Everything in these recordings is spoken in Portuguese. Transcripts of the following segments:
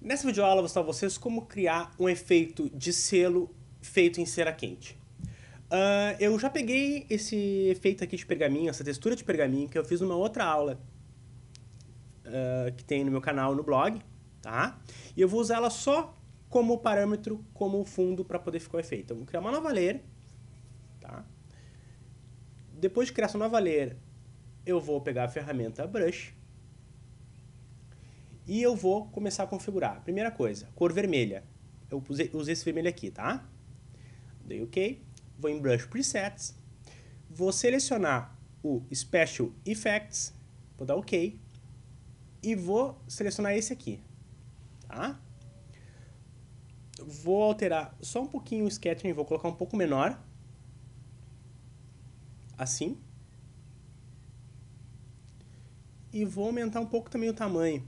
Nessa videoaula eu vou mostrar a vocês como criar um efeito de selo feito em cera quente. Eu já peguei esse efeito aqui de pergaminho, essa textura de pergaminho, que eu fiz numa outra aula que tem no meu canal no blog, tá? E eu vou usar ela só como parâmetro, como fundo para poder ficar o efeito. Então, eu vou criar uma nova layer, tá? Depois de criar essa nova layer, eu vou pegar a ferramenta Brush e eu vou começar a configurar. Primeira coisa, cor vermelha. Eu usei esse vermelho aqui, tá? Dei OK, vou em Brush Presets, vou selecionar o Special Effects, vou dar OK, e vou selecionar esse aqui, tá? Vou alterar só um pouquinho o Sketching, vou colocar um pouco menor, assim, e vou aumentar um pouco também o tamanho,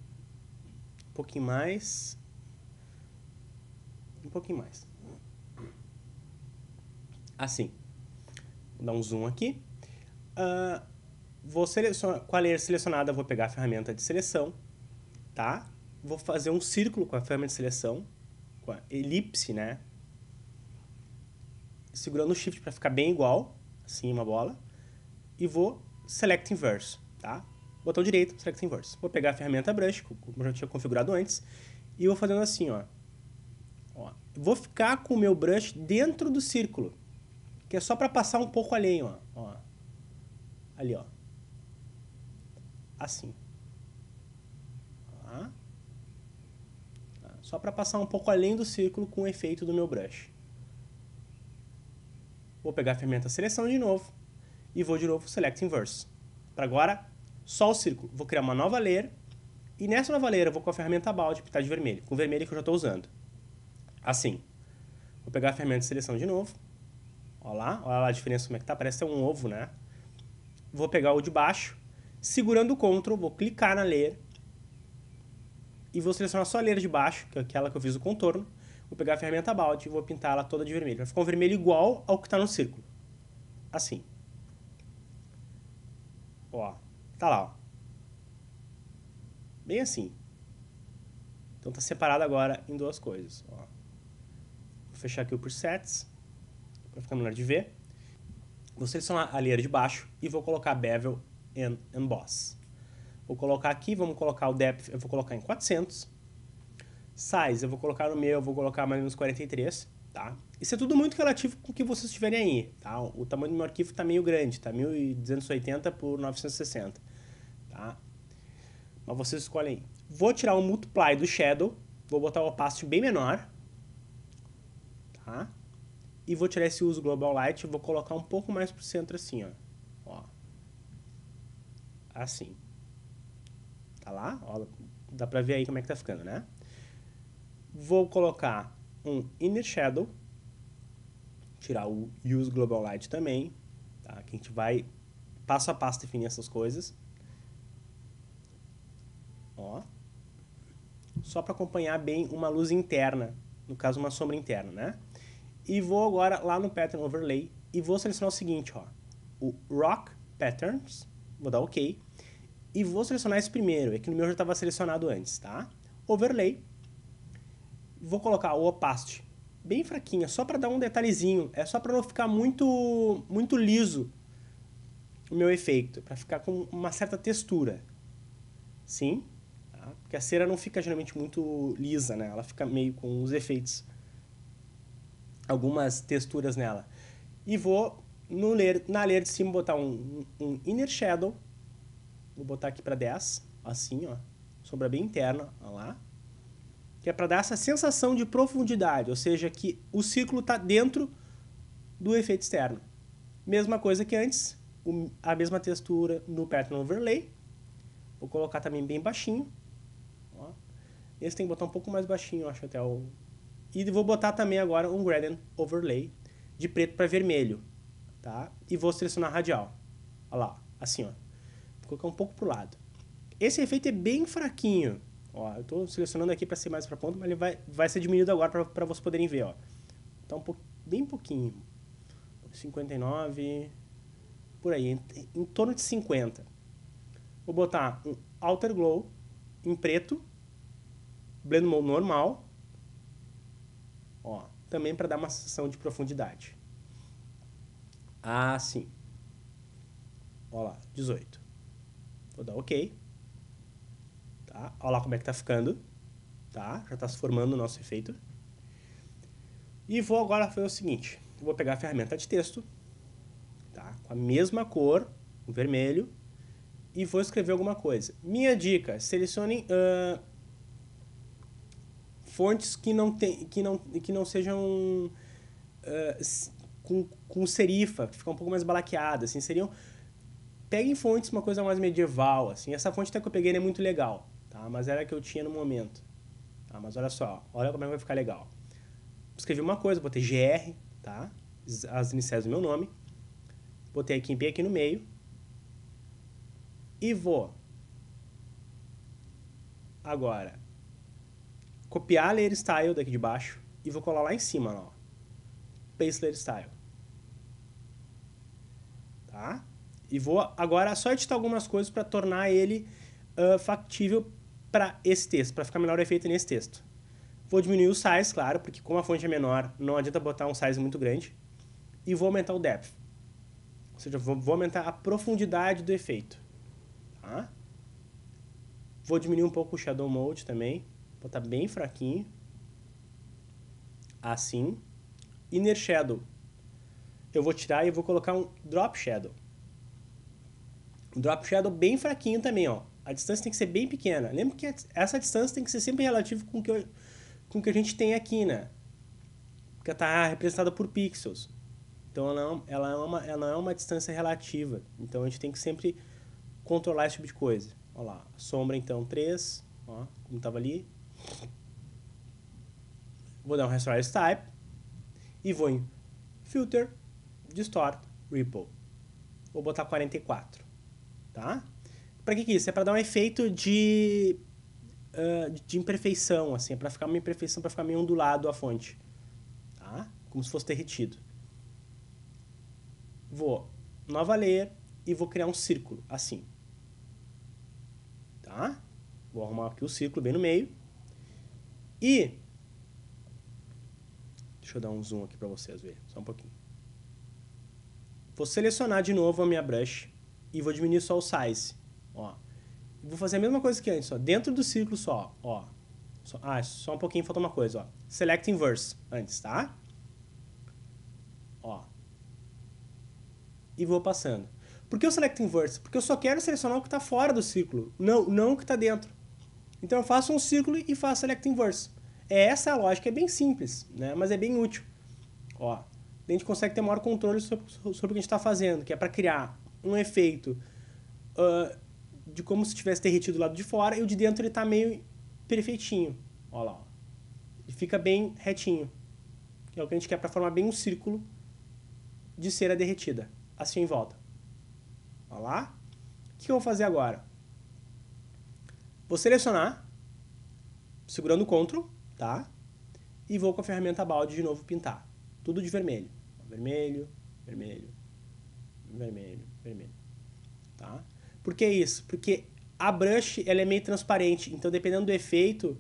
um pouquinho mais, um pouquinho mais, assim. Vou dar um zoom aqui. Vou selecionar, com a layer selecionada, vou pegar a ferramenta de seleção, tá? Vou fazer um círculo com a ferramenta de seleção, com a elipse, né? Segurando o Shift para ficar bem igual, assim, uma bola. E vou Select Inverse, tá? Botão direito, Select Inverse. Vou pegar a ferramenta Brush, como eu já tinha configurado antes, e vou fazendo assim, ó. Vou ficar com o meu brush dentro do círculo, que é só para passar um pouco além, ó. Ali, ó. Assim. Tá? Só para passar um pouco além do círculo com o efeito do meu brush. Vou pegar a ferramenta seleção de novo e vou de novo Select Inverse. Para agora, só o círculo. Vou criar uma nova layer e nessa nova layer eu vou com a ferramenta About pintar de vermelho, com o vermelho que eu já estou usando. Assim. Vou pegar a ferramenta de seleção de novo. Olha lá a diferença como é que tá, parece ter um ovo, né? Vou pegar o de baixo, segurando o Ctrl, vou clicar na layer e vou selecionar só a layer de baixo, que é aquela que eu fiz o contorno. Vou pegar a ferramenta About e vou pintar ela toda de vermelho. Vai ficar um vermelho igual ao que está no círculo. Assim. Ó, tá lá, ó. Bem assim. Então tá separado agora em duas coisas. Ó. Vou fechar aqui o Presets, para ficar melhor de ver. Vou selecionar a layer de baixo e vou colocar Bevel and Emboss. Vou colocar aqui, vamos colocar o Depth, eu vou colocar em 400. Size, eu vou colocar no meu, eu vou colocar mais ou menos 43, tá? Isso é tudo muito relativo com o que vocês tiverem aí, tá? O tamanho do meu arquivo tá meio grande, tá? 1280 por 960, tá? Mas vocês escolhem aí. Vou tirar o Multiply do Shadow, vou botar o Opacity bem menor, tá? E vou tirar esse uso Global Light, vou colocar um pouco mais pro centro assim, ó. Assim. Tá lá? Ó, dá pra ver aí como é que tá ficando, né? Vou colocar um Inner Shadow, tirar o Use Global Light também, tá? Que a gente vai passo a passo definir essas coisas. Ó. Só para acompanhar bem uma luz interna, no caso uma sombra interna, né? E vou agora lá no Pattern Overlay e vou selecionar o seguinte, ó. O Rock Patterns, vou dar OK. E vou selecionar esse primeiro, é que no meu já estava selecionado antes, tá? Overlay. Vou colocar o Opacity bem fraquinha, só para dar um detalhezinho. É só para não ficar muito liso o meu efeito, para ficar com uma certa textura. Sim, tá? Porque a cera não fica geralmente muito lisa, né? Ela fica meio com os efeitos, algumas texturas nela. E vou na layer de cima botar um Inner Shadow. Vou botar aqui para 10, assim, ó. Sombra bem interna, ó lá. Que é para dar essa sensação de profundidade, ou seja, que o círculo está dentro do efeito externo. Mesma coisa que antes, a mesma textura no Pattern Overlay. Vou colocar também bem baixinho. Ó. Esse tem que botar um pouco mais baixinho, acho até o... E vou botar também agora um Gradient Overlay de preto para vermelho, tá? E vou selecionar radial. Olha lá, assim, ó. Vou colocar um pouco pro lado. Esse efeito é bem fraquinho. Ó, eu estou selecionando aqui para ser mais para ponta, mas ele vai ser diminuído agora para vocês poderem ver, ó. Tá bem pouquinho. 59, por aí, em torno de 50. Vou botar um Outer Glow em preto Blend Mode normal. Ó, também para dar uma sensação de profundidade. Assim. Ó lá, 18. Vou dar OK. Tá? Ó lá como é que tá ficando. Tá? Já tá se formando o nosso efeito. E vou agora fazer o seguinte. Vou pegar a ferramenta de texto, tá? Com a mesma cor, o vermelho, e vou escrever alguma coisa. Minha dica, selecione fontes que não sejam com serifa, que fica um pouco mais balaqueada, assim, peguem fontes uma coisa mais medieval, assim. Essa fonte até que eu peguei não é muito legal, tá? Mas era a que eu tinha no momento. Tá? Mas olha só, olha como é que vai ficar legal. Escrevi uma coisa, botei GR, tá? As iniciais do meu nome. Botei a Kimpi aqui no meio. E vou agora copiar a layer style daqui de baixo e vou colar lá em cima, ó. Paste layer style. Tá? E vou agora só editar algumas coisas para tornar ele factível para esse texto, para ficar melhor o efeito nesse texto. Vou diminuir o size, claro, porque como a fonte é menor, não adianta botar um size muito grande. E vou aumentar o depth. Ou seja, vou aumentar a profundidade do efeito. Tá? Vou diminuir um pouco o Shadow Mode também. Botar bem fraquinho. Assim. Inner Shadow. Eu vou tirar e vou colocar um Drop Shadow. Um Drop Shadow bem fraquinho também, ó. A distância tem que ser bem pequena. Lembra que essa distância tem que ser sempre relativa com o que a gente tem aqui, né? Porque ela está representada por pixels. Então ela é uma distância relativa. Então a gente tem que sempre controlar esse tipo de coisa. Olha lá, sombra então 3, ó, como estava ali. Vou dar um Restore Type e vou em Filter, Distort, Ripple. Vou botar 44, tá? Para que isso? É para dar um efeito de imperfeição, assim, para ficar uma imperfeição, para ficar meio ondulado a fonte, tá? Como se fosse derretido. Vou nova layer e vou criar um círculo, assim. Tá? Vou arrumar aqui o círculo bem no meio. E deixa eu dar um zoom aqui para vocês verem, só um pouquinho. Vou selecionar de novo a minha brush e vou diminuir só o size, ó. Vou fazer a mesma coisa que antes, ó, dentro do círculo só, ó. Só um pouquinho, falta uma coisa, ó. Select Inverse antes, tá? Ó. E vou passando. Por que o Select Inverse? Porque eu só quero selecionar o que está fora do círculo, não o que está dentro. Então eu faço um círculo e faço Select Inverse. Essa a lógica, é bem simples, né? Mas é bem útil. Ó, a gente consegue ter maior controle sobre o que a gente está fazendo, que é para criar um efeito de como se tivesse derretido do lado de fora e o de dentro ele está meio perfeitinho. Ó lá, ó. Ele fica bem retinho. Que é o que a gente quer para formar bem um círculo de cera derretida. Assim em volta. Ó lá. O que eu vou fazer agora? Vou selecionar, segurando o Ctrl, tá? E vou com a ferramenta balde de novo pintar. Tudo de vermelho. Vermelho, vermelho, vermelho, vermelho. Tá? Por que isso? Porque a brush ela é meio transparente, então dependendo do efeito,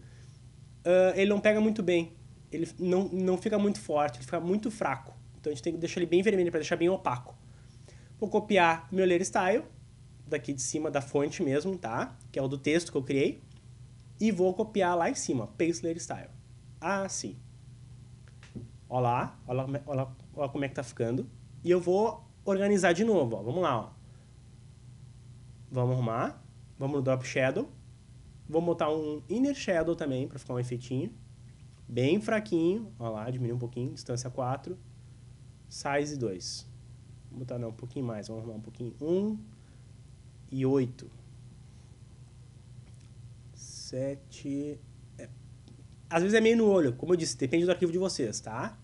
ele não pega muito bem. Ele não fica muito forte, ele fica muito fraco. Então a gente tem que deixar ele bem vermelho para deixar bem opaco. Vou copiar meu layer style, daqui de cima da fonte mesmo, tá? Que é o do texto que eu criei. E vou copiar lá em cima, Paste Layer Style. Assim. Olha como é que tá ficando. E eu vou organizar de novo, ó. Vamos lá, ó. Vamos arrumar. Vamos no Drop Shadow. Vou botar um Inner Shadow também, para ficar um efeitinho. Bem fraquinho. Olha lá, diminuir um pouquinho. Distância 4. Size 2. Vou botar, não, um pouquinho mais. Vamos arrumar um pouquinho. 1 e 8. 7... Às vezes é meio no olho, como eu disse, depende do arquivo de vocês, tá?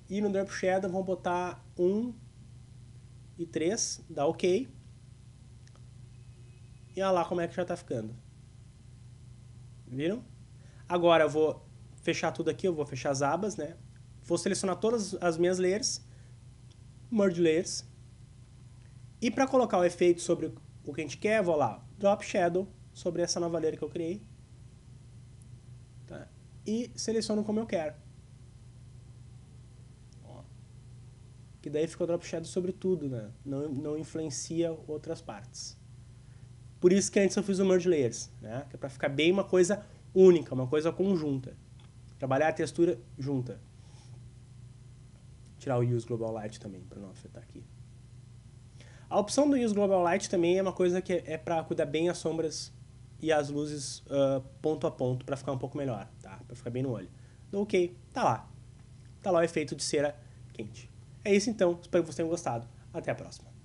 E no Drop Shadow vamos botar 1 e 3, dá OK. E olha lá como é que já tá ficando. Viram? Agora eu vou fechar tudo aqui, eu vou fechar as abas, né? Vou selecionar todas as minhas layers, Merge Layers. E para colocar o efeito sobre o que a gente quer, vou lá, Drop Shadow, sobre essa nova layer que eu criei. e seleciono como eu quero. Ó. Que daí fica o drop shadow sobre tudo, né? Não influencia outras partes. Por isso que antes eu fiz o merge layers, né? Que é para ficar bem uma coisa única, uma coisa conjunta. Trabalhar a textura junta. Tirar o Use Global Light também, para não afetar aqui. A opção do Use Global Light também é uma coisa que é para cuidar bem as sombras e as luzes ponto a ponto, para ficar um pouco melhor, tá? Para ficar bem no olho. Então, ok, tá lá. Tá lá o efeito de cera quente. É isso então, espero que vocês tenham gostado. Até a próxima.